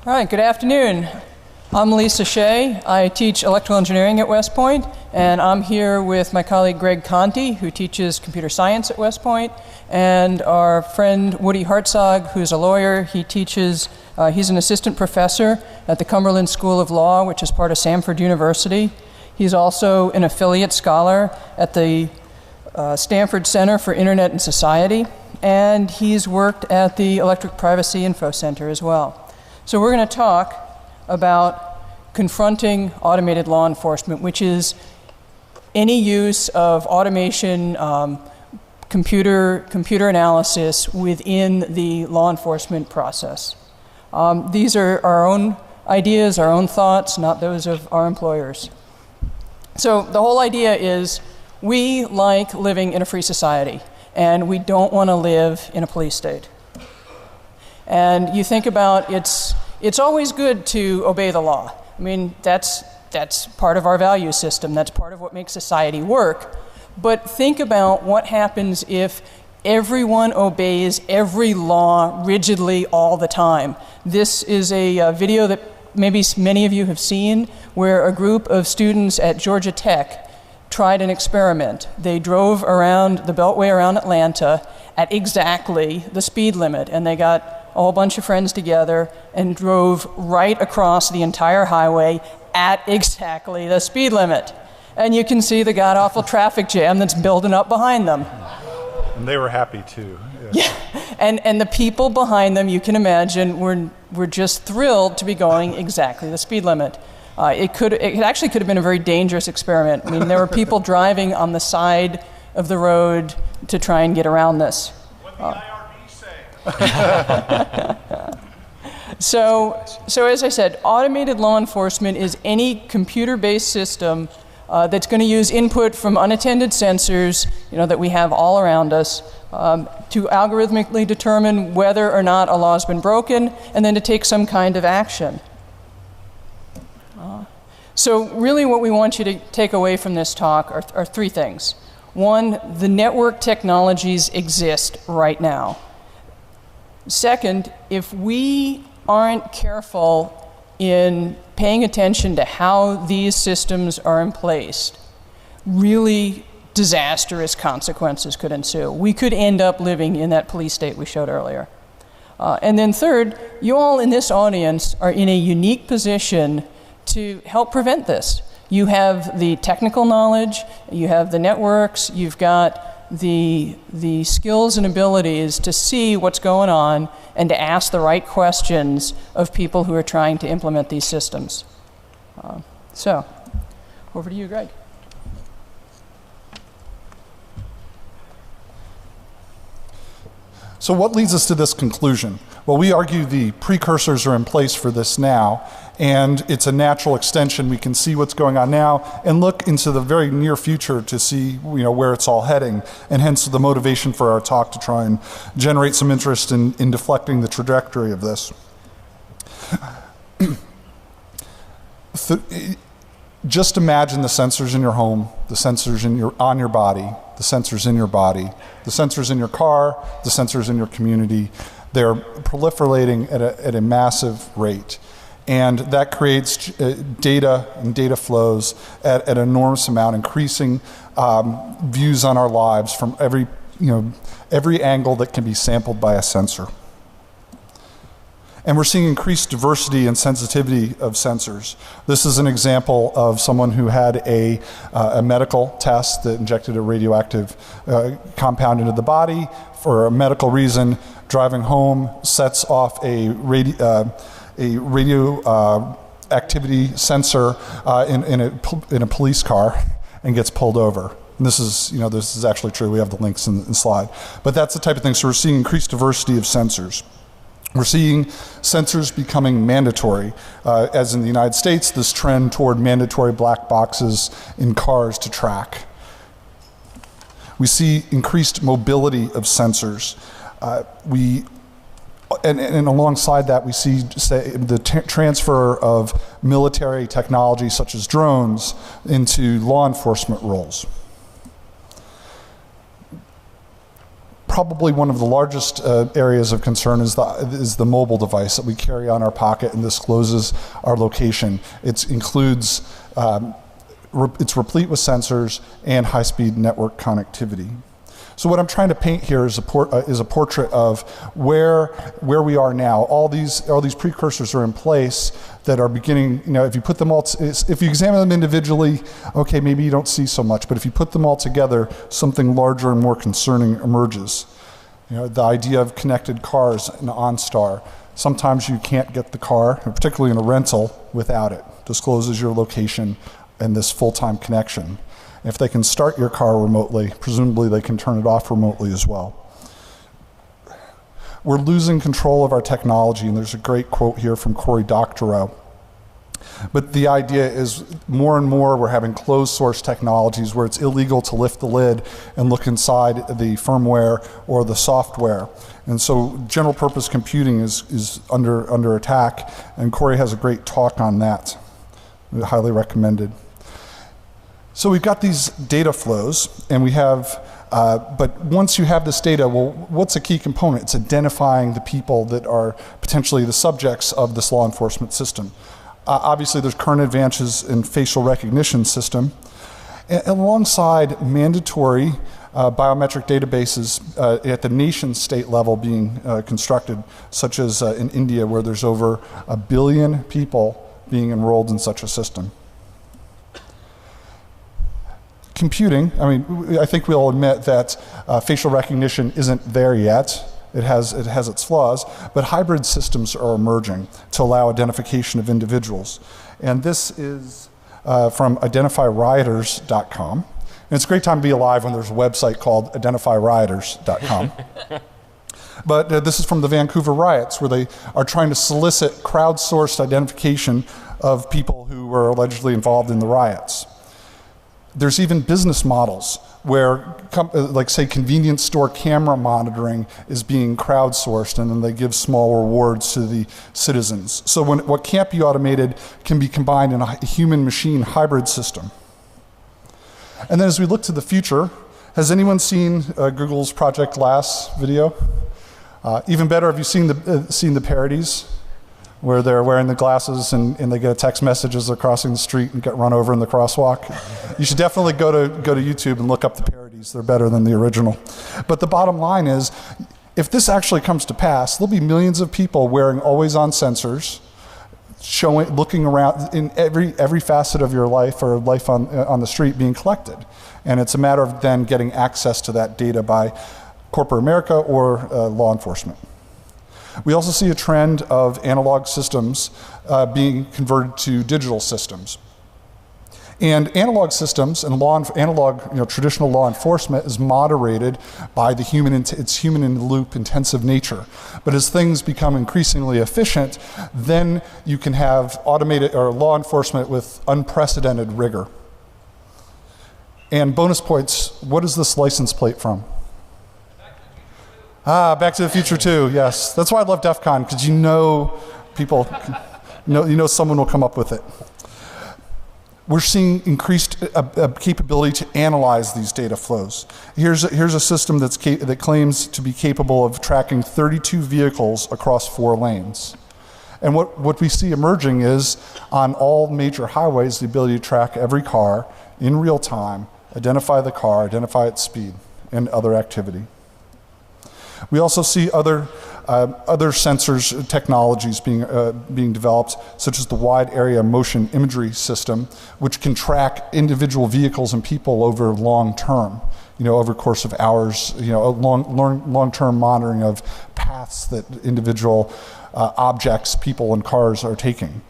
All right, good afternoon. I'm Lisa Shea. I teach electrical engineering at West Point, and I'm here with my colleague Greg Conti, who teaches computer science at West Point, and our friend Woody Hartzog, who's a lawyer. He teaches, he's an assistant professor at the Cumberland School of Law, which is part of Samford University. He's also an affiliate scholar at the Stanford Center for Internet and Society, and he's worked at the Electric Privacy Info Center as well. So we're going to talk about confronting automated law enforcement, which is any use of automation, computer analysis within the law enforcement process. These are our own ideas, our own thoughts, not those of our employers. So the whole idea is we like living in a free society, and we don't want to live in a police state. And you think about it's always good to obey the law. I mean, that's part of our value system. That's part of what makes society work. But think about what happens if everyone obeys every law rigidly all the time. This is a video that maybe many of you have seen, where a group of students at Georgia Tech tried an experiment. They drove around the Beltway around Atlanta at exactly the speed limit, and they got a whole bunch of friends together and drove right across the entire highway at exactly the speed limit. And you can see the god-awful traffic jam that's building up behind them. And they were happy too. Yeah. And the people behind them, you can imagine, were just thrilled to be going exactly the speed limit. It actually could have been a very dangerous experiment. I mean, there were people driving on the side of the road to try and get around this. What the IRB say? So as I said, automated law enforcement is any computer-based system that's going to use input from unattended sensors, that we have all around us, to algorithmically determine whether or not a law has been broken, and then to take some kind of action. So really what we want you to take away from this talk are three things. One, the network technologies exist right now. Second, if we aren't careful in paying attention to how these systems are in place, really disastrous consequences could ensue. We could end up living in that police state we showed earlier. And then third, you all in this audience are in a unique position to help prevent this. You have the technical knowledge, you have the networks, you've got the skills and abilities to see what's going on and to ask the right questions of people who are trying to implement these systems. So, over to you, Greg. So what leads us to this conclusion? Well, we argue the precursors are in place for this now, and it's a natural extension. We can see what's going on now and look into the very near future to see where it's all heading, and hence the motivation for our talk to try and generate some interest in deflecting the trajectory of this. Just imagine the sensors in your home, the sensors on your body, the sensors in your body, the sensors in your car, the sensors in your community. They're proliferating at a massive rate. And that creates data and data flows at an enormous amount, increasing views on our lives from every angle that can be sampled by a sensor. And we're seeing increased diversity and sensitivity of sensors. This is an example of someone who had a medical test that injected a radioactive compound into the body for a medical reason. Driving home sets off a radio activity sensor in a police car and gets pulled over. And this is actually true. We have the links in the slide. But that's the type of thing. So we're seeing increased diversity of sensors. We're seeing sensors becoming mandatory. As in the United States, this trend toward mandatory black boxes in cars to track. We see increased mobility of sensors. And alongside that, we see the transfer of military technology such as drones into law enforcement roles. probably one of the largest areas of concern is the mobile device that we carry on our pocket and discloses our location. It includes, it's replete with sensors and high-speed network connectivity. So what I'm trying to paint here is a portrait of where we are now. All these precursors are in place that are beginning. If you put them all, if you examine them individually, okay, maybe you don't see so much. But if you put them all together, something larger and more concerning emerges. The idea of connected cars in OnStar. Sometimes you can't get the car, particularly in a rental, without it. Discloses your location and this full-time connection. If they can start your car remotely, presumably they can turn it off remotely as well. We're losing control of our technology, and there's a great quote here from Cory Doctorow. But the idea is more and more we're having closed source technologies where it's illegal to lift the lid and look inside the firmware or the software. And so general purpose computing is under attack, and Cory has a great talk on that. Highly recommended. So we've got these data flows, and we have, but once you have this data, well, what's a key component? It's identifying the people that are potentially the subjects of this law enforcement system. Obviously, there's current advances in facial recognition system, and alongside mandatory biometric databases at the nation state level being constructed, such as in India, where there's over 1 billion people being enrolled in such a system. Computing, I think we'll admit that facial recognition isn't there yet. It has its flaws, but hybrid systems are emerging to allow identification of individuals. And this is from identifyrioters.com. And it's a great time to be alive when there's a website called identifyrioters.com. But this is from the Vancouver riots, where they are trying to solicit crowdsourced identification of people who were allegedly involved in the riots. There's even business models where, like say, convenience store camera monitoring is being crowdsourced, and then they give small rewards to the citizens. So what can't be automated can be combined in a human-machine hybrid system. And then as we look to the future, has anyone seen Google's Project Glass video? Even better, have you seen the parodies? Where they're wearing the glasses and they get a text message as they're crossing the street and get run over in the crosswalk. You should definitely go to YouTube and look up the parodies. They're better than the original. But the bottom line is, if this actually comes to pass, there'll be millions of people wearing always-on sensors, looking around in every facet of your life or life on the street being collected. And it's a matter of then getting access to that data by corporate America or law enforcement. We also see a trend of analog systems being converted to digital systems. And analog systems and traditional law enforcement is moderated by its human-in-the-loop intensive nature. But as things become increasingly efficient, then you can have automated or law enforcement with unprecedented rigor. And bonus points, what is this license plate from? Back to the Future 2, yes. That's why I love DEFCON, because people, someone will come up with it. We're seeing increased capability to analyze these data flows. Here's a system that claims to be capable of tracking 32 vehicles across 4 lanes. And what we see emerging is, on all major highways, the ability to track every car in real time, identify the car, identify its speed, and other activity. We also see other sensors technologies being developed, such as the Wide Area Motion Imagery System, which can track individual vehicles and people over long term, over the course of hours, long-term monitoring of paths that individual objects, people, and cars are taking.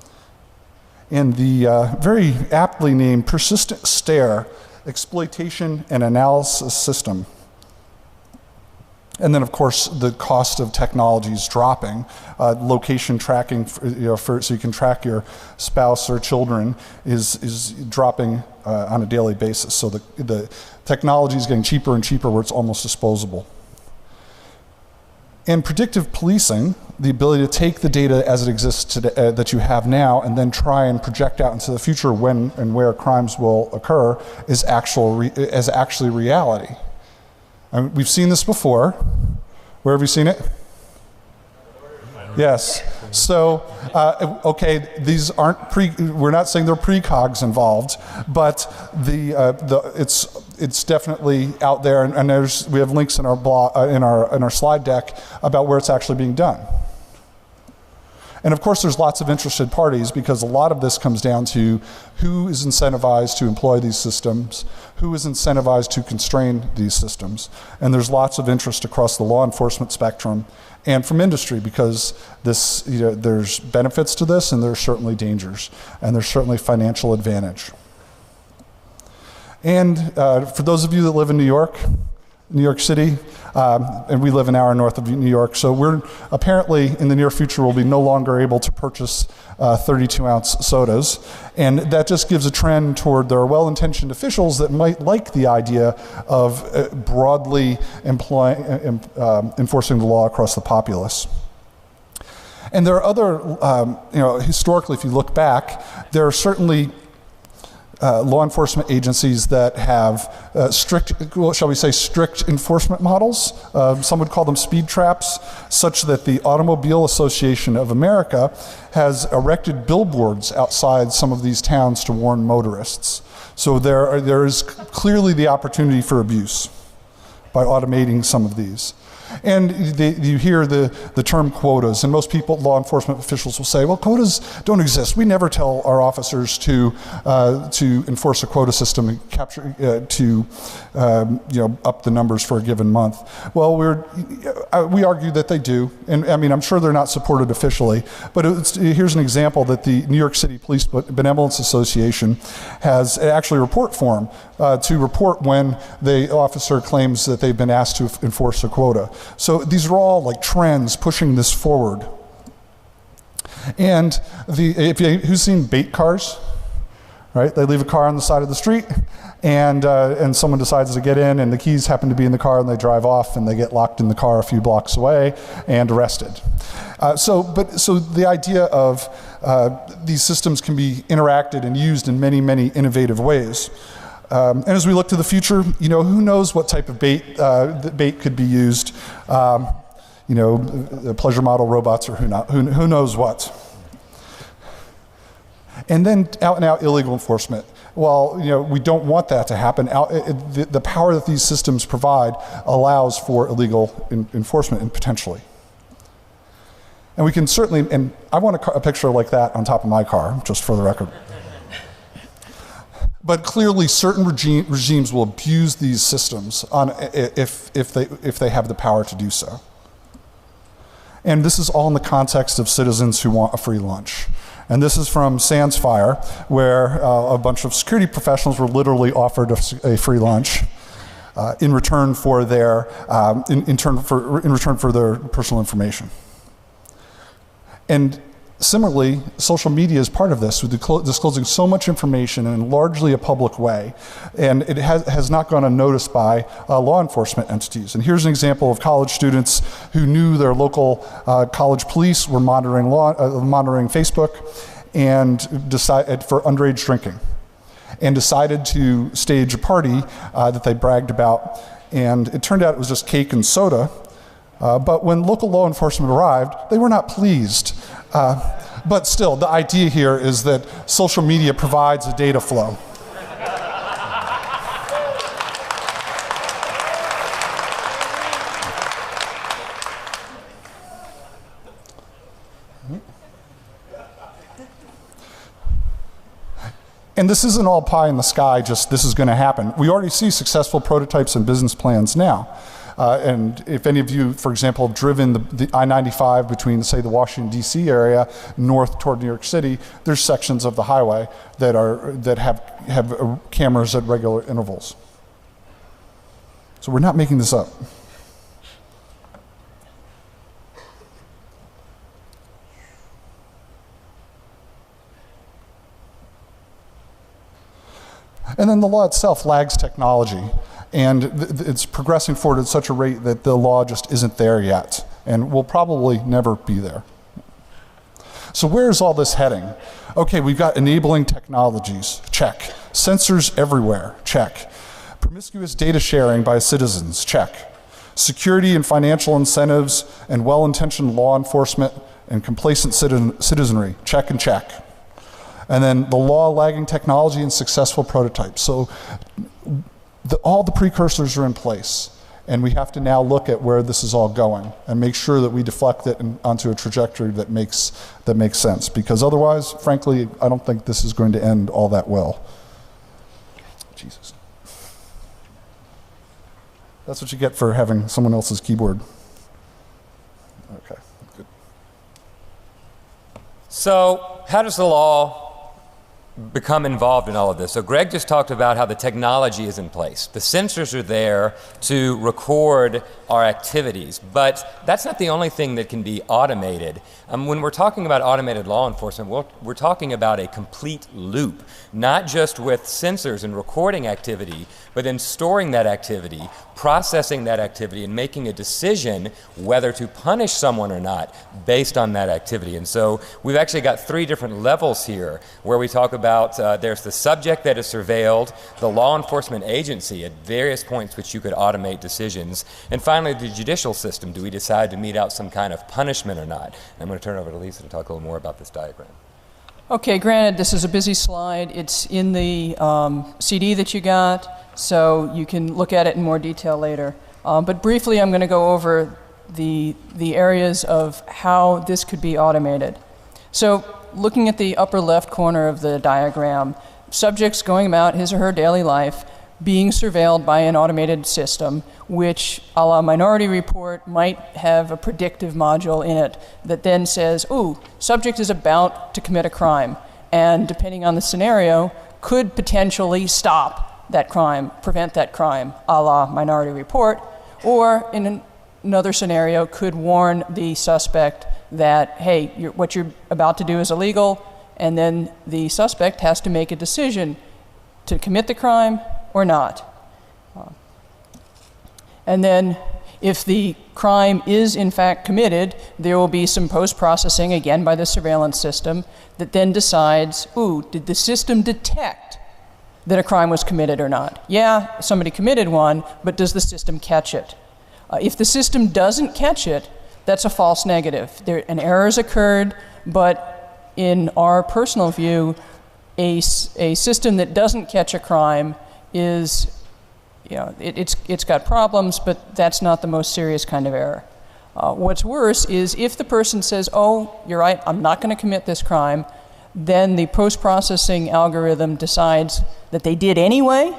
And the very aptly named Persistent Stare Exploitation and Analysis System. And then, of course, the cost of technology is dropping. Location tracking, so you can track your spouse or children, is dropping on a daily basis. So the technology is getting cheaper and cheaper, where it's almost disposable. And predictive policing, the ability to take the data as it exists today, that you have now, and then try and project out into the future when and where crimes will occur, is actually reality. We've seen this before. Where have we seen it? Yes. So, okay, these aren't we're not saying there are precogs involved, but it's definitely out there, and we have links in our blog, in our slide deck about where it's actually being done. And of course, there's lots of interested parties, because a lot of this comes down to who is incentivized to employ these systems, who is incentivized to constrain these systems. And there's lots of interest across the law enforcement spectrum and from industry, because this, there's benefits to this, and there's certainly dangers, and there's certainly financial advantage. And for those of you that live in New York City, and we live an hour north of New York, so we're apparently in the near future will be no longer able to purchase 32-ounce sodas, and that just gives a trend toward there are well-intentioned officials that might like the idea of broadly enforcing the law across the populace. And there are other, historically, if you look back, there are certainly law enforcement agencies that have strict enforcement models. Some would call them speed traps, such that the Automobile Association of America has erected billboards outside some of these towns to warn motorists. So there is clearly the opportunity for abuse by automating some of these. And you hear the term quotas, and most people, law enforcement officials, will say, well, quotas don't exist. We never tell our officers to enforce a quota system and capture, up the numbers for a given month. Well, we argue that they do, and I mean, I'm sure they're not supported officially, but here's an example that the New York City Police Benevolence Association has actually a report form to report when the officer claims that they've been asked to enforce a quota. So these are all like trends pushing this forward. And who's seen bait cars? Right? They leave a car on the side of the street, and someone decides to get in, and the keys happen to be in the car, and they drive off, and they get locked in the car a few blocks away and arrested. So the idea of these systems can be interacted and used in many, many innovative ways. And as we look to the future, who knows what type of bait could be used? Pleasure model robots, or who knows what. And then out-and-out illegal enforcement. Well, we don't want that to happen. The power that these systems provide allows for illegal enforcement, and potentially. And we can certainly, and I want a picture like that on top of my car, just for the record. But clearly, certain regimes will abuse these systems if they have the power to do so. And this is all in the context of citizens who want a free lunch. And this is from Sands Fire, where a bunch of security professionals were literally offered a free lunch in return for their their personal information. And similarly, social media is part of this, with disclosing so much information in largely a public way, and it has not gone unnoticed by law enforcement entities. And here's an example of college students who knew their local college police were monitoring Facebook and decided for underage drinking, and decided to stage a party that they bragged about. And it turned out it was just cake and soda. But when local law enforcement arrived, they were not pleased. But still, the idea here is that social media provides a data flow. And this isn't all pie in the sky, just this is going to happen. We already see successful prototypes and business plans now. And if any of you, for example, have driven the I-95 between, say, the Washington, D.C. area north toward New York City, there's sections of the highway that have cameras at regular intervals. So we're not making this up. And then the law itself lags technology. And it's progressing forward at such a rate that the law just isn't there yet, and will probably never be there. So where is all this heading? Okay, we've got enabling technologies, check. Sensors everywhere, check. Promiscuous data sharing by citizens, check. Security and financial incentives and well-intentioned law enforcement and complacent citizenry, check and check. And then the law lagging technology and successful prototypes. So all the precursors are in place. And we have to now look at where this is all going and make sure that we deflect it onto a trajectory that makes sense. Because otherwise, frankly, I don't think this is going to end all that well. Jesus. That's what you get for having someone else's keyboard. Okay, good. So, how does the law become involved in all of this? So Greg just talked about how the technology is in place. The sensors are there to record our activities, but that's not the only thing that can be automated. When we're talking about automated law enforcement, we're talking about a complete loop, not just with sensors and recording activity, but then storing that activity, processing that activity, and making a decision whether to punish someone or not based on that activity. And so we've actually got 3 different levels here where we talk about there's the subject that is surveilled, the law enforcement agency at various points which you could automate decisions, and finally the judicial system. Do we decide to mete out some kind of punishment or not? I'm going to turn it over to Lisa to talk a little more about this diagram. Okay, granted, this is a busy slide. It's in the CD that you got, so you can look at it in more detail later. But briefly, I'm going to go over the areas of how this could be automated. So looking at the upper left corner of the diagram, subjects going about his or her daily life being surveilled by an automated system, which, a la Minority Report, might have a predictive module in it that then says, ooh, subject is about to commit a crime, and depending on the scenario, could potentially stop that crime, prevent that crime, a la Minority Report, or in another scenario, could warn the suspect that, hey, what you're about to do is illegal, and then the suspect has to make a decision to commit the crime or not. And then if the crime is in fact committed, there will be some post-processing, again by the surveillance system, that then decides, ooh, did the system detect that a crime was committed or not? Yeah, somebody committed one, but does the system catch it? If the system doesn't catch it, that's a false negative. An error has occurred, but in our personal view, a system that doesn't catch a crime is, it's got problems, but that's not the most serious kind of error. What's worse is if the person says, oh, you're right, I'm not going to commit this crime, then the post-processing algorithm decides that they did anyway.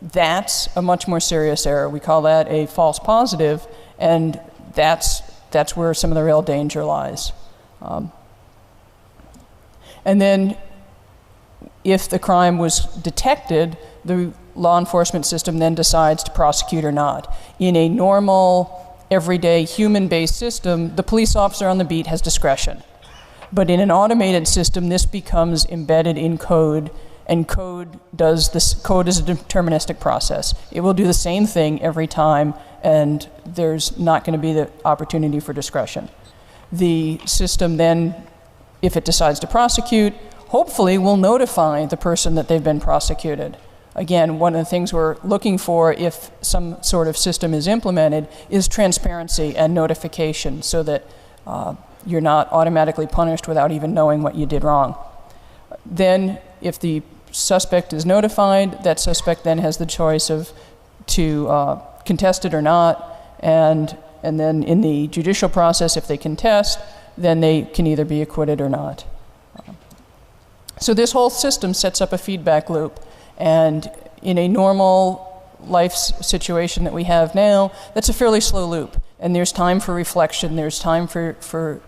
That's a much more serious error. We call that a false positive, and that's where some of the real danger lies. And then if the crime was detected, the law enforcement system then decides to prosecute or not. In a normal, everyday, human-based system, the police officer on the beat has discretion. But in an automated system, this becomes embedded in code, and code is a deterministic process. It will do the same thing every time, and there's not going to be the opportunity for discretion. The system then, if it decides to prosecute, hopefully will notify the person that they've been prosecuted. Again, one of the things we're looking for if some sort of system is implemented is transparency and notification so that you're not automatically punished without even knowing what you did wrong. Then, if the suspect is notified, that suspect then has the choice of to contest it or not, and then in the judicial process, if they contest, then they can either be acquitted or not. So this whole system sets up a feedback loop, and in a normal life situation that we have now, that's a fairly slow loop, and there's time for reflection, there's time for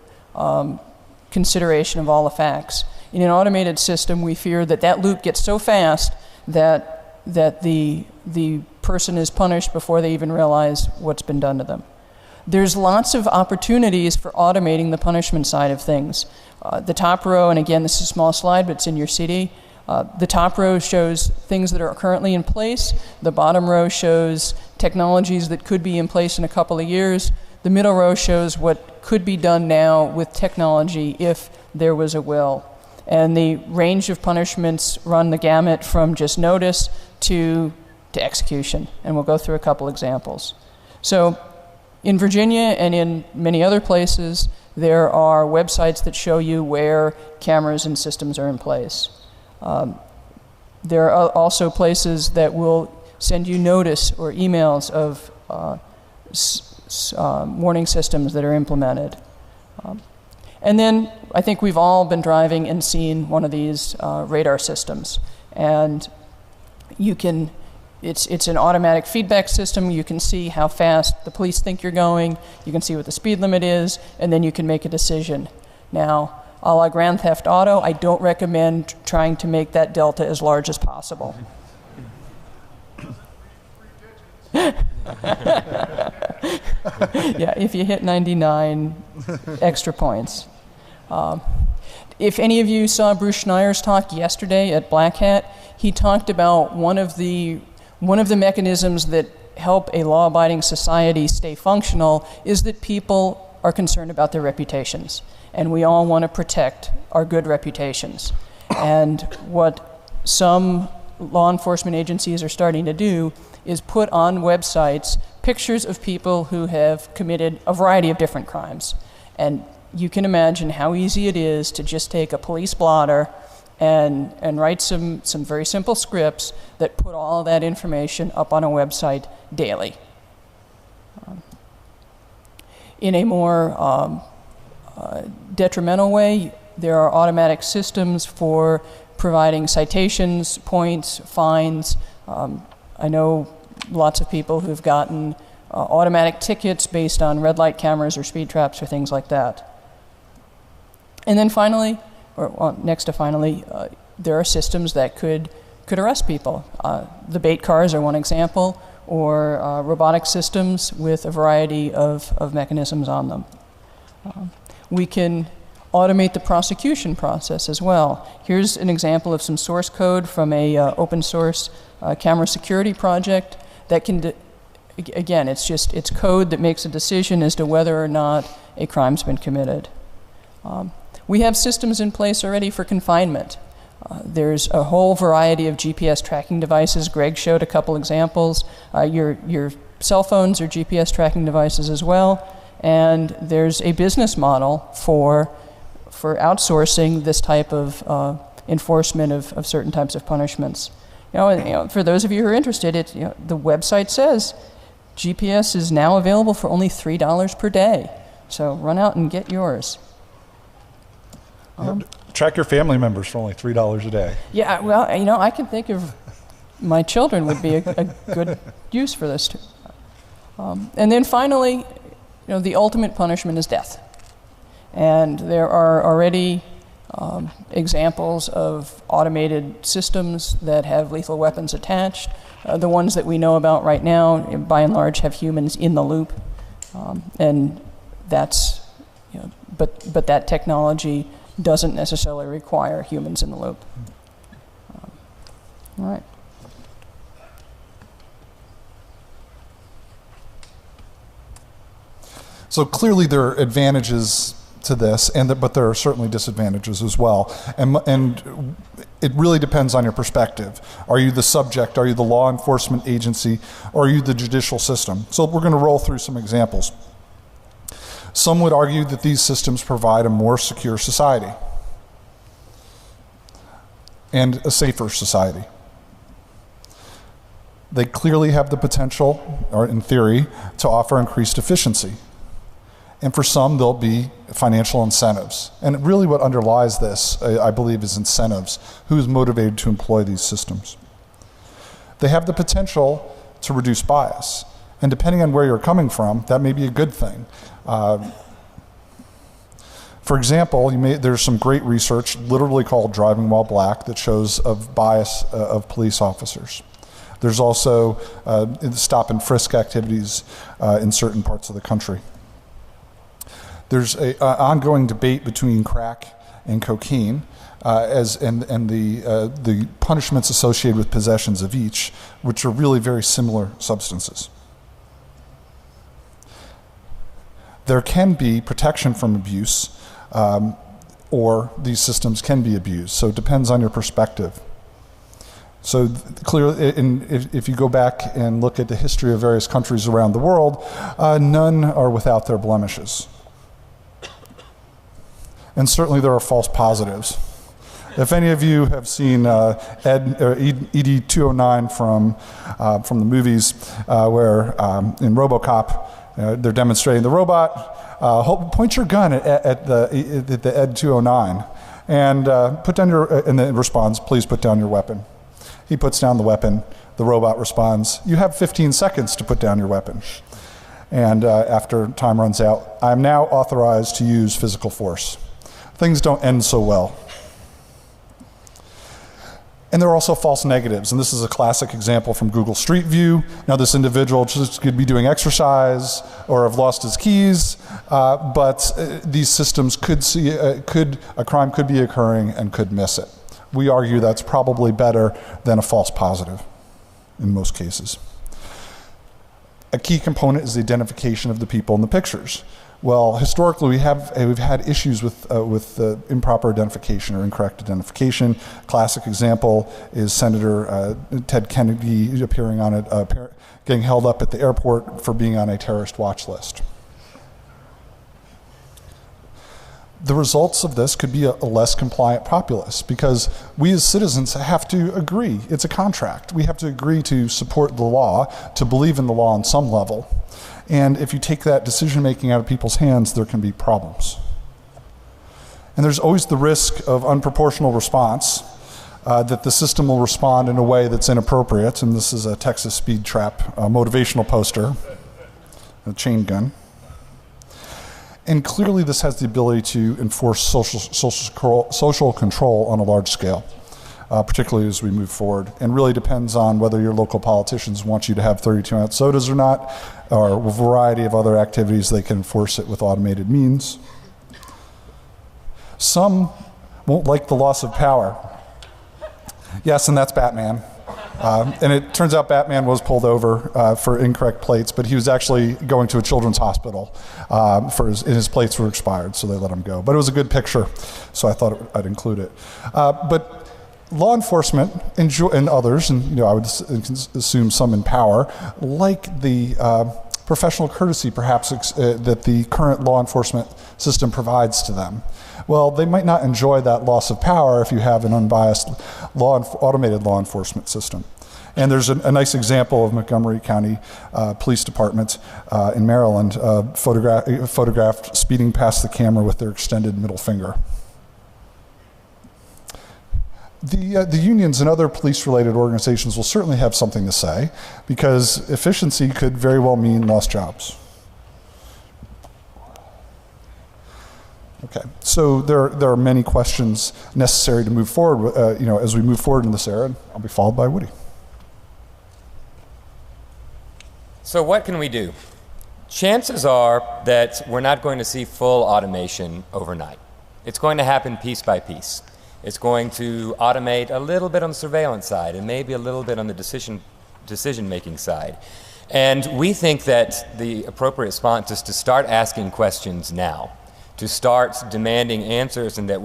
consideration of all the facts. In an automated system, we fear that that loop gets so fast that the person is punished before they even realize what's been done to them. There's lots of opportunities for automating the punishment side of things. The top row, and again, this is a small slide, but it's in your CD. The top row shows things that are currently in place. The bottom row shows technologies that could be in place in a couple of years. The middle row shows what could be done now with technology if there was a will. And the range of punishments run the gamut from just notice to to execution. And we'll go through a couple examples. So in Virginia and in many other places, there are websites that show you where cameras and systems are in place. There are also places that will send you notice or emails of warning systems that are implemented. And then I think we've all been driving and seen one of these radar systems. And you can, it's an automatic feedback system. You can see how fast the police think you're going. You can see what the speed limit is, and then you can make a decision. Now, a la Grand Theft Auto, I don't recommend trying to make that delta as large as possible. Yeah, if you hit 99, extra points. If any of you saw Bruce Schneier's talk yesterday at Black Hat, he talked about one of the mechanisms that help a law-abiding society stay functional is that people are concerned about their reputations. And we all want to protect our good reputations. And what some law enforcement agencies are starting to do is put on websites pictures of people who have committed a variety of different crimes. And you can imagine how easy it is to just take a police blotter and write some very simple scripts that put all that information up on a website daily. In a more detrimental way, there are automatic systems for providing citations, points, fines. I know lots of people who've gotten automatic tickets based on red light cameras or speed traps or things like that. And then finally, next to finally, there are systems that could arrest people. The bait cars are one example, or robotic systems with a variety of mechanisms on them. We can automate the prosecution process as well. Here's an example of some source code from a open source camera security project that can, again, it's code that makes a decision as to whether or not a crime's been committed. We have systems in place already for confinement. There's a whole variety of GPS tracking devices. Greg showed a couple examples. Your cell phones are GPS tracking devices as well. And there's a business model for outsourcing this type of enforcement of certain types of punishments. For those of you who are interested, the website says GPS is now available for only $3 per day. So run out and get yours. Track your family members for only $3 a day. Yeah, well, I can think of my children would be a good use for this too. And then finally, the ultimate punishment is death. And there are already examples of automated systems that have lethal weapons attached. The ones that we know about right now, by and large, have humans in the loop. And that's, but that technology doesn't necessarily require humans in the loop. All right. So clearly there are advantages to this, but there are certainly disadvantages as well. And it really depends on your perspective. Are you the subject? Are you the law enforcement agency? Or are you the judicial system? So we're going to roll through some examples. Some would argue that these systems provide a more secure society and a safer society. They clearly have the potential, or in theory, to offer increased efficiency. And for some, there'll be financial incentives. And really what underlies this, I believe, is incentives. Who is motivated to employ these systems? They have the potential to reduce bias. And depending on where you're coming from, that may be a good thing. For example, there's some great research, literally called Driving While Black, that shows of bias of police officers. There's also stop and frisk activities in certain parts of the country. There's an ongoing debate between crack and cocaine, and the punishments associated with possessions of each, which are really very similar substances. There can be protection from abuse, or these systems can be abused, so it depends on your perspective. So clearly, if you go back and look at the history of various countries around the world, none are without their blemishes. And certainly there are false positives. If any of you have seen ED 209 from the movies, where in RoboCop they're demonstrating the robot, point your gun at the ED 209 and put down your, and then it responds, please put down your weapon. He puts down the weapon, the robot responds, you have 15 seconds to put down your weapon. And after time runs out, I'm now authorized to use physical force. Things don't end so well. And there are also false negatives, and this is a classic example from Google Street View. Now this individual just could be doing exercise or have lost his keys, but these systems could see, a crime could be occurring and could miss it. We argue that's probably better than a false positive in most cases. A key component is the identification of the people in the pictures. Well, historically, we've had issues with improper identification or incorrect identification. Classic example is Senator Ted Kennedy appearing on it, getting held up at the airport for being on a terrorist watch list. The results of this could be a less compliant populace, because we as citizens have to agree. It's a contract. We have to agree to support the law, to believe in the law on some level. And if you take that decision-making out of people's hands, there can be problems. And there's always the risk of unproportional response, that the system will respond in a way that's inappropriate. And this is a Texas speed trap motivational poster, a chain gun. And clearly this has the ability to enforce social control on a large scale, particularly as we move forward. And really depends on whether your local politicians want you to have 32-ounce sodas or not, or a variety of other activities. They can enforce it with automated means. Some won't like the loss of power. Yes, and that's Batman. And it turns out Batman was pulled over for incorrect plates, but he was actually going to a children's hospital his plates were expired, so they let him go. But it was a good picture, so I thought I'd include it. But law enforcement and others, and I would assume some in power, like the professional courtesy perhaps that the current law enforcement system provides to them. Well, they might not enjoy that loss of power if you have an unbiased automated law enforcement system. And there's a nice example of Montgomery County Police Department in Maryland photographed speeding past the camera with their extended middle finger. The unions and other police-related organizations will certainly have something to say, because efficiency could very well mean lost jobs. Okay, so there are many questions necessary to move forward. As we move forward in this era, I'll be followed by Woody. So what can we do? Chances are that we're not going to see full automation overnight. It's going to happen piece by piece. It's going to automate a little bit on the surveillance side and maybe a little bit on the decision-making side. And we think that the appropriate response is to start asking questions now, to start demanding answers, and that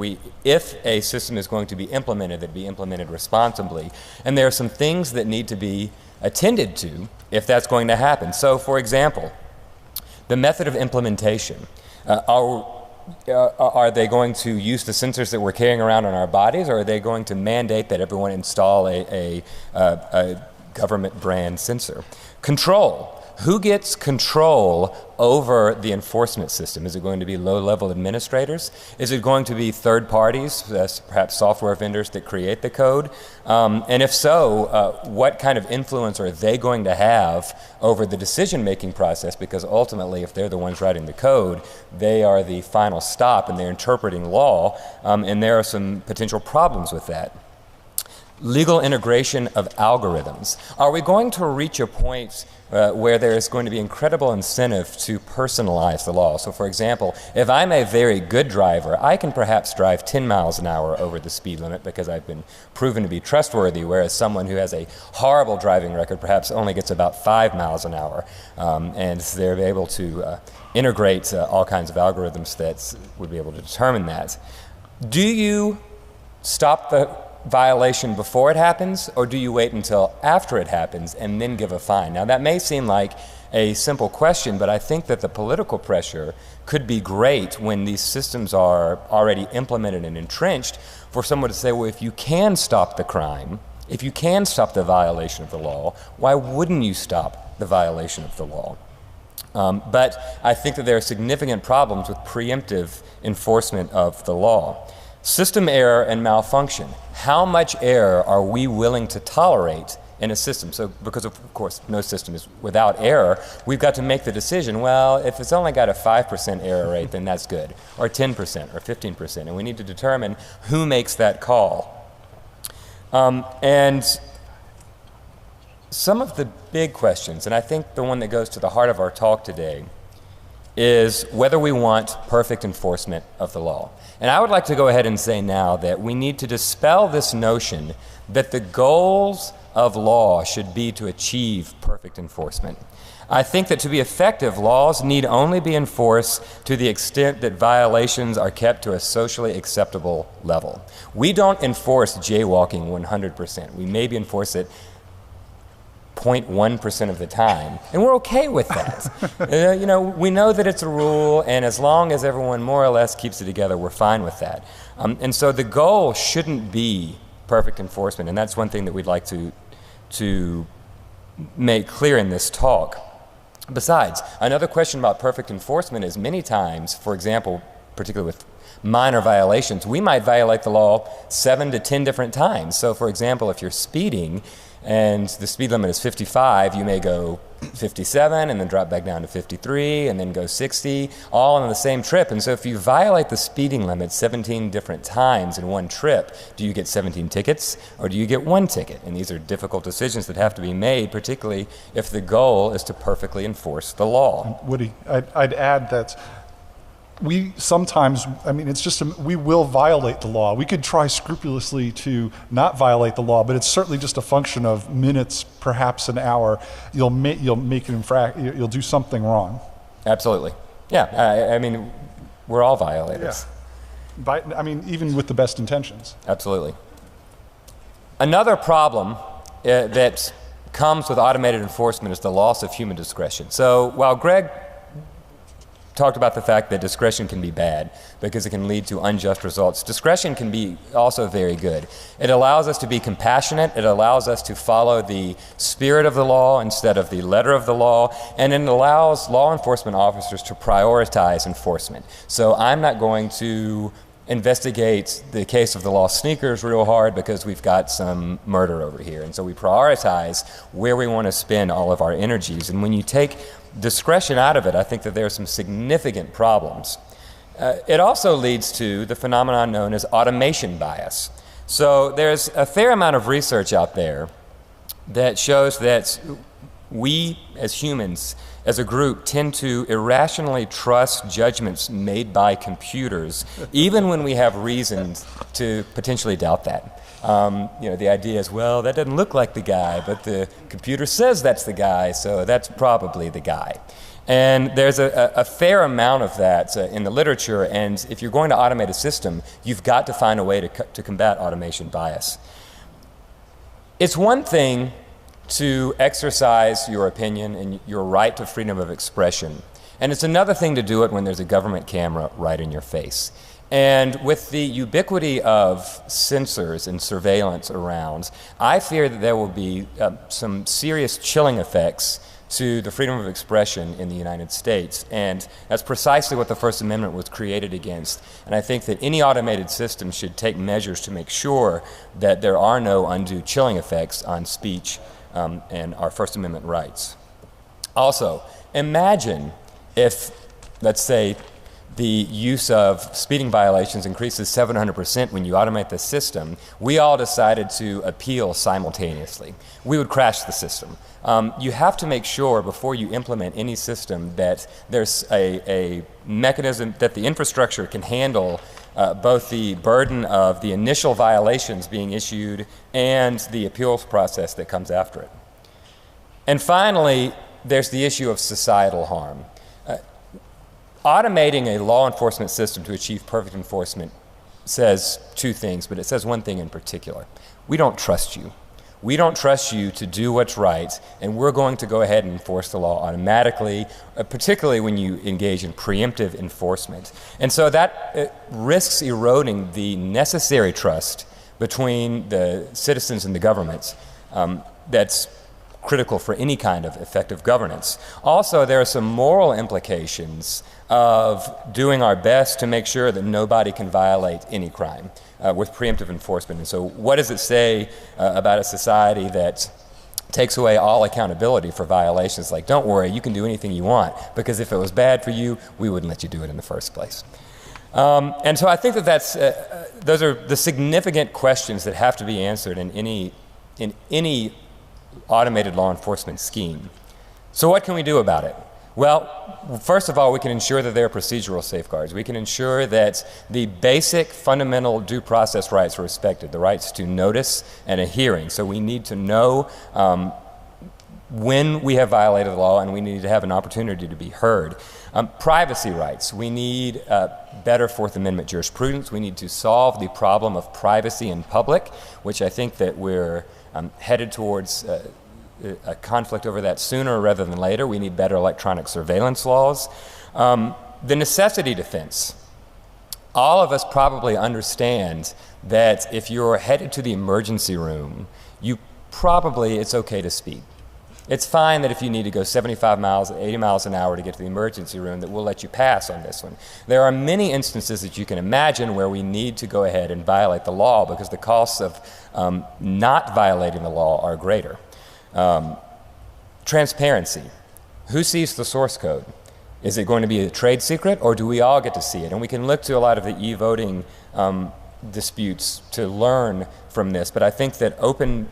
if a system is going to be implemented, that it be implemented responsibly. And there are some things that need to be attended to if that's going to happen. So, for example, the method of implementation. Are they going to use the sensors that we're carrying around on our bodies, or are they going to mandate that everyone install a government brand sensor? Control. Who gets control over the enforcement system? Is it going to be low-level administrators? Is it going to be third parties, perhaps software vendors that create the code? And if so, what kind of influence are they going to have over the decision-making process? Because ultimately, if they're the ones writing the code, they are the final stop, and they're interpreting law, and there are some potential problems with that. Legal integration of algorithms. Are we going to reach a point where there is going to be incredible incentive to personalize the law? So for example, if I'm a very good driver, I can perhaps drive 10 miles an hour over the speed limit because I've been proven to be trustworthy, whereas someone who has a horrible driving record perhaps only gets about 5 miles an hour. And they're able to integrate all kinds of algorithms that would be able to determine that. Do you stop the violation before it happens, or do you wait until after it happens and then give a fine? Now, that may seem like a simple question, but I think that the political pressure could be great when these systems are already implemented and entrenched for someone to say, well, if you can stop the crime, if you can stop the violation of the law, why wouldn't you stop the violation of the law? But I think that there are significant problems with preemptive enforcement of the law. System error and malfunction. How much error are we willing to tolerate in a system? So, because of course no system is without error, we've got to make the decision, well, if it's only got a 5% error rate, then that's good, or 10% or 15%, and we need to determine who makes that call. And some of the big questions, and I think the one that goes to the heart of our talk today, is whether we want perfect enforcement of the law. And I would like to go ahead and say now that we need to dispel this notion that the goals of law should be to achieve perfect enforcement. I think that to be effective, laws need only be enforced to the extent that violations are kept to a socially acceptable level. We don't enforce jaywalking 100%. We maybe enforce it 0.1% of the time, and we're okay with that. You know, we know that it's a rule, and as long as everyone more or less keeps it together, we're fine with that. And so the goal shouldn't be perfect enforcement, and that's one thing that we'd like to make clear in this talk. Besides, another question about perfect enforcement is many times, for example, particularly with minor violations, we might violate the law 7 to 10 different times. So for example, if you're speeding and the speed limit is 55, you may go 57 and then drop back down to 53 and then go 60, all on the same trip. And so if you violate the speeding limit 17 different times in one trip, do you get 17 tickets or do you get 1 ticket? And these are difficult decisions that have to be made, particularly if the goal is to perfectly enforce the law. Woody, I'd add that we sometimes, I mean, it's just, we will violate the law. We could try scrupulously to not violate the law, but it's certainly just a function of minutes, perhaps an hour. You'll make an you'll do something wrong. Absolutely. Yeah, I mean, we're all violators. Yeah. I mean, even with the best intentions. Absolutely. Another problem that comes with automated enforcement is the loss of human discretion. So while Greg talked about the fact that discretion can be bad because it can lead to unjust results, discretion can be also very good. It allows us to be compassionate, it allows us to follow the spirit of the law instead of the letter of the law, and it allows law enforcement officers to prioritize enforcement. So I'm not going to investigate the case of the lost sneakers real hard because we've got some murder over here. And so we prioritize where we want to spend all of our energies. And when you take discretion out of it, I think that there are some significant problems. It also leads to the phenomenon known as automation bias. So there's a fair amount of research out there that shows that we as humans, as a group, tend to irrationally trust judgments made by computers, even when we have reasons to potentially doubt that. You know, the idea is, well, that doesn't look like the guy, but the computer says that's the guy, so that's probably the guy. And there's a fair amount of that in the literature, and if you're going to automate a system, you've got to find a way to combat automation bias. It's one thing to exercise your opinion and your right to freedom of expression, and it's another thing to do it when there's a government camera right in your face. And with the ubiquity of sensors and surveillance around, I fear that there will be some serious chilling effects to the freedom of expression in the United States. And that's precisely what the First Amendment was created against. And I think that any automated system should take measures to make sure that there are no undue chilling effects on speech and our First Amendment rights. Also, imagine if, let's say, the use of speeding violations increases 700% when you automate the system. We all decided to appeal simultaneously. We would crash the system. You have to make sure before you implement any system that there's a mechanism, that the infrastructure can handle both the burden of the initial violations being issued and the appeals process that comes after it. And finally, there's the issue of societal harm. Automating a law enforcement system to achieve perfect enforcement says two things, but it says one thing in particular. We don't trust you. We don't trust you to do what's right, and we're going to go ahead and enforce the law automatically, particularly when you engage in preemptive enforcement. And so that risks eroding the necessary trust between the citizens and the governments that's critical for any kind of effective governance. Also, there are some moral implications of doing our best to make sure that nobody can violate any crime with preemptive enforcement. And so what does it say about a society that takes away all accountability for violations? Like, don't worry, you can do anything you want, because if it was bad for you, we wouldn't let you do it in the first place. And so I think that those are the significant questions that have to be answered in any automated law enforcement scheme. So what can we do about it? Well, first of all, we can ensure that there are procedural safeguards. We can ensure that the basic fundamental due process rights are respected, the rights to notice and a hearing. So we need to know when we have violated the law, and we need to have an opportunity to be heard. Privacy rights. We need better Fourth Amendment jurisprudence. We need to solve the problem of privacy in public, which I think that we're headed towards a conflict over that sooner rather than later. We need better electronic surveillance laws. The necessity defense. All of us probably understand that if you're headed to the emergency room, it's okay to speed. It's fine that if you need to go 75 miles, 80 miles an hour to get to the emergency room, that we'll let you pass on this one. There are many instances that you can imagine where we need to go ahead and violate the law because the costs of not violating the law are greater. Transparency. Who sees the source code? Is it going to be a trade secret, or do we all get to see it? And we can look to a lot of the e-voting disputes to learn from this, but I think that open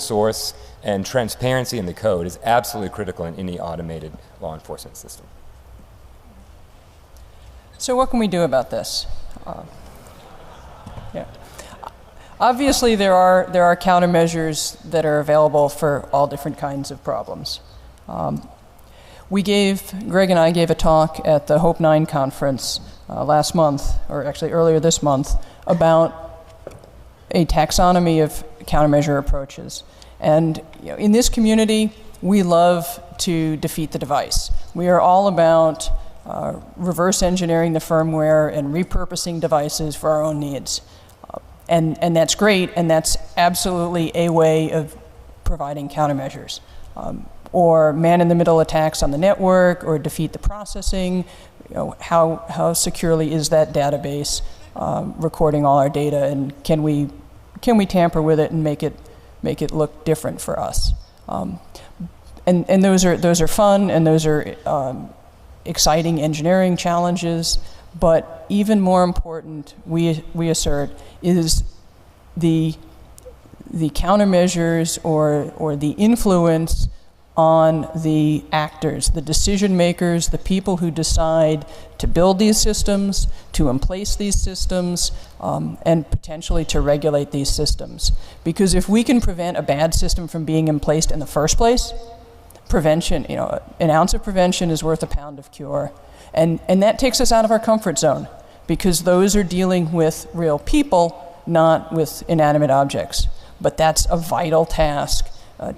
source and transparency in the code is absolutely critical in any automated law enforcement system. So what can we do about this? Obviously, there are countermeasures that are available for all different kinds of problems. Greg and I gave a talk at the Hope 9 conference last month, or actually earlier this month, about a taxonomy of countermeasure approaches. And in this community, we love to defeat the device. We are all about reverse engineering the firmware and repurposing devices for our own needs. And that's great, and that's absolutely a way of providing countermeasures. Or man-in-the-middle attacks on the network, or defeat the processing. How securely is that database recording all our data, and can we tamper with it and make it look different for us? And those are fun, and those are exciting engineering challenges. But even more important, we assert, is the countermeasures or the influence on the actors, the decision makers, the people who decide to build these systems, to emplace these systems, and potentially to regulate these systems. Because if we can prevent a bad system from being emplaced in the first place, prevention, an ounce of prevention is worth a pound of cure. And that takes us out of our comfort zone, because those are dealing with real people, not with inanimate objects. But that's a vital task.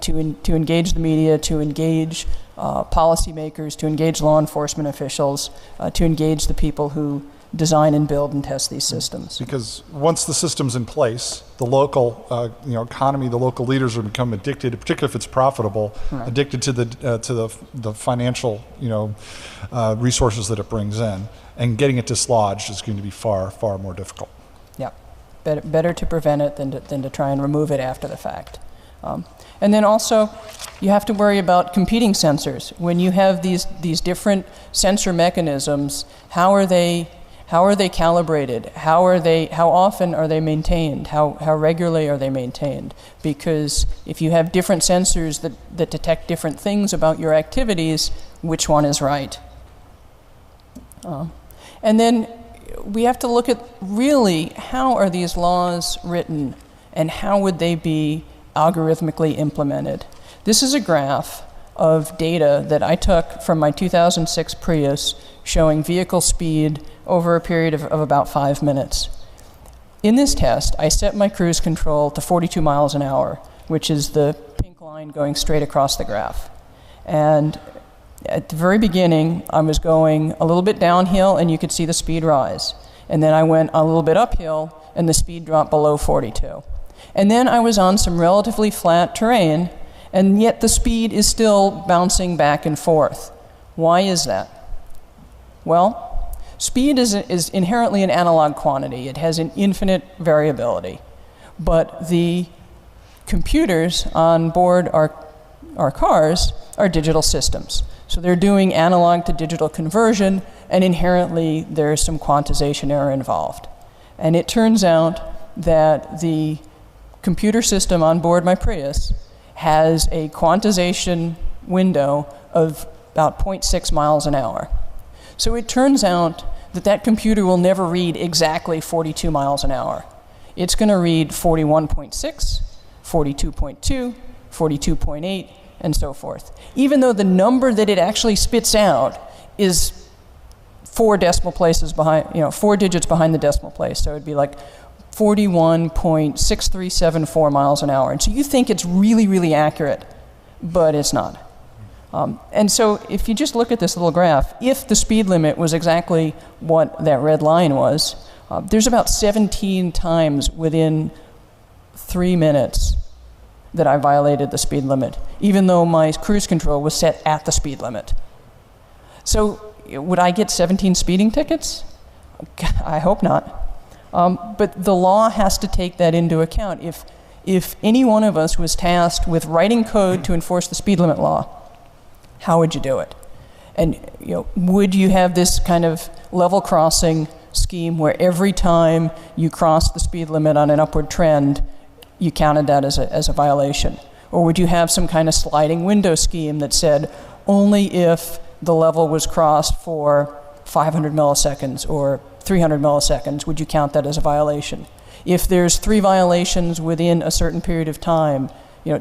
To engage the media, to engage policymakers, to engage law enforcement officials, to engage the people who design and build and test these systems. Because once the system's in place, the local economy, the local leaders will become addicted, particularly if it's profitable, right, addicted to the financial resources that it brings in, and getting it dislodged is going to be far more difficult. Yeah, better to prevent it than to try and remove it after the fact. And then also, you have to worry about competing sensors. When you have these different sensor mechanisms, how are they calibrated? How often are they maintained? How regularly are they maintained? Because if you have different sensors that detect different things about your activities, which one is right? And then we have to look at really how are these laws written, and how would they be algorithmically implemented. This is a graph of data that I took from my 2006 Prius showing vehicle speed over a period of about 5 minutes. In this test, I set my cruise control to 42 miles an hour, which is the pink line going straight across the graph. And at the very beginning, I was going a little bit downhill, and you could see the speed rise. And then I went a little bit uphill, and the speed dropped below 42. And then I was on some relatively flat terrain, and yet the speed is still bouncing back and forth. Why is that? Well, speed is inherently an analog quantity. It has an infinite variability. But the computers on board our cars are digital systems. So they're doing analog to digital conversion, and inherently there's some quantization error involved. And it turns out that the computer system on board my Prius has a quantization window of about 0.6 miles an hour. So it turns out that that computer will never read exactly 42 miles an hour. It's going to read 41.6, 42.2, 42.8, and so forth. Even though the number that it actually spits out is 4 decimal places behind, 4 digits behind the decimal place. So it'd be like 41.6374 miles an hour. And so you think it's really, really accurate, but it's not. And so if you just look at this little graph, if the speed limit was exactly what that red line was, there's about 17 times within 3 minutes that I violated the speed limit, even though my cruise control was set at the speed limit. So would I get 17 speeding tickets? I hope not. But the law has to take that into account. If any one of us was tasked with writing code to enforce the speed limit law, how would you do it? And would you have this kind of level crossing scheme where every time you crossed the speed limit on an upward trend, you counted that as a violation? Or would you have some kind of sliding window scheme that said only if the level was crossed for 500 milliseconds or 300 milliseconds would you count that as a violation? If there's 3 violations within a certain period of time,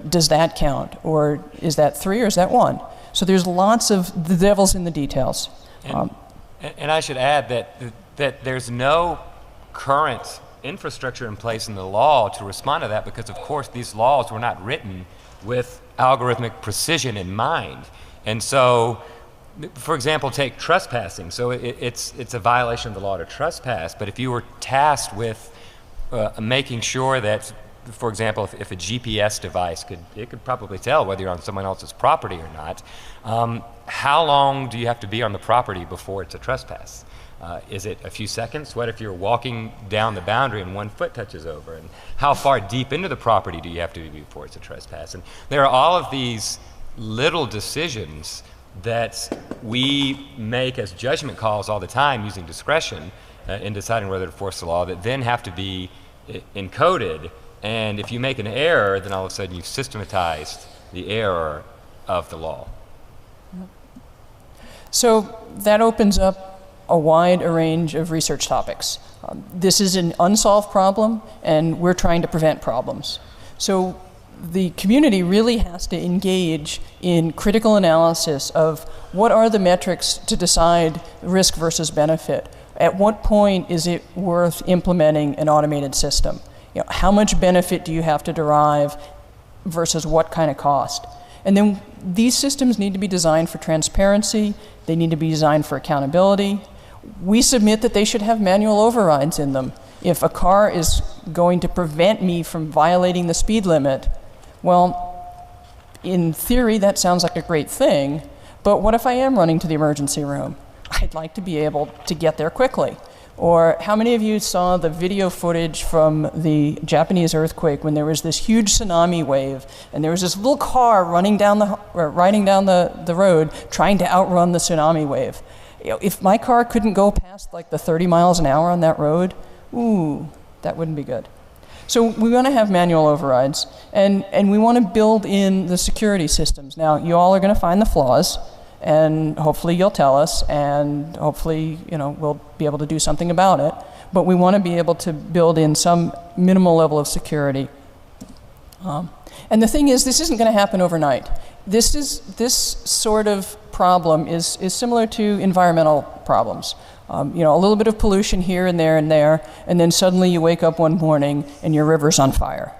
does that count? Or is that 3 or is that 1? So there's lots of the devil's in the details. And I should add that there's no current infrastructure in place in the law to respond to that, because of course these laws were not written with algorithmic precision in mind. And so, for example, take trespassing. So it's a violation of the law to trespass, but if you were tasked with making sure that, for example, if a GPS device could probably tell whether you're on someone else's property or not, how long do you have to be on the property before it's a trespass? Is it a few seconds? What if you're walking down the boundary and 1 foot touches over? And how far deep into the property do you have to be before it's a trespass? And there are all of these little decisions that we make as judgment calls all the time using discretion in deciding whether to enforce the law that then have to be encoded. And if you make an error, then all of a sudden you've systematized the error of the law. So that opens up a wide range of research topics. This is an unsolved problem, and we're trying to prevent problems. So the community really has to engage in critical analysis of what are the metrics to decide risk versus benefit. At what point is it worth implementing an automated system? How much benefit do you have to derive versus what kind of cost? And then these systems need to be designed for transparency. They need to be designed for accountability. We submit that they should have manual overrides in them. If a car is going to prevent me from violating the speed limit, well, in theory, that sounds like a great thing, but what if I am running to the emergency room? I'd like to be able to get there quickly. Or how many of you saw the video footage from the Japanese earthquake when there was this huge tsunami wave and there was this little car riding down the road trying to outrun the tsunami wave? If my car couldn't go past like the 30 miles an hour on that road, ooh, that wouldn't be good. So we want to have manual overrides, and we want to build in the security systems. Now, you all are going to find the flaws, and hopefully you'll tell us, and hopefully we'll be able to do something about it. But we want to be able to build in some minimal level of security. And the thing is, this isn't going to happen overnight. This sort of problem is similar to environmental problems. A little bit of pollution here and there, and then suddenly you wake up one morning and your river's on fire.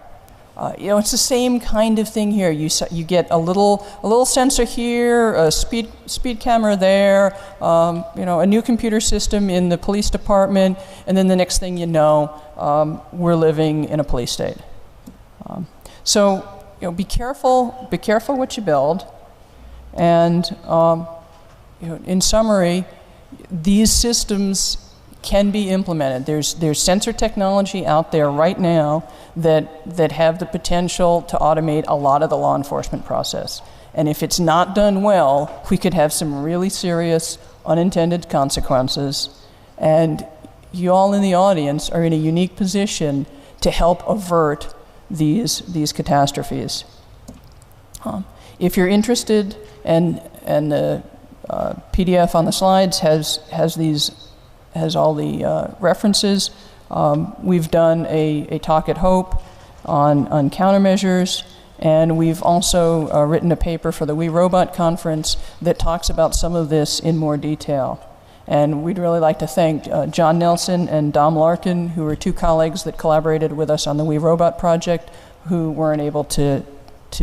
It's the same kind of thing here. You get a little sensor here, a speed camera there, a new computer system in the police department, and then the next thing you know, we're living in a police state. So be careful what you build, and in summary, these systems can be implemented. There's sensor technology out there right now that have the potential to automate a lot of the law enforcement process. And if it's not done well, we could have some really serious unintended consequences. And you all in the audience are in a unique position to help avert these catastrophes. If you're interested, and the PDF on the slides has all the references. We've done a talk at Hope on countermeasures, and we've also written a paper for the We Robot conference that talks about some of this in more detail. And we'd really like to thank John Nelson and Dom Larkin, who were two colleagues that collaborated with us on the We Robot project, who weren't able to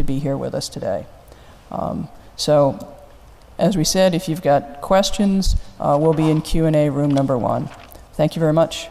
be here with us today. So, as we said, if you've got questions, we'll be in Q&A room number 1. Thank you very much.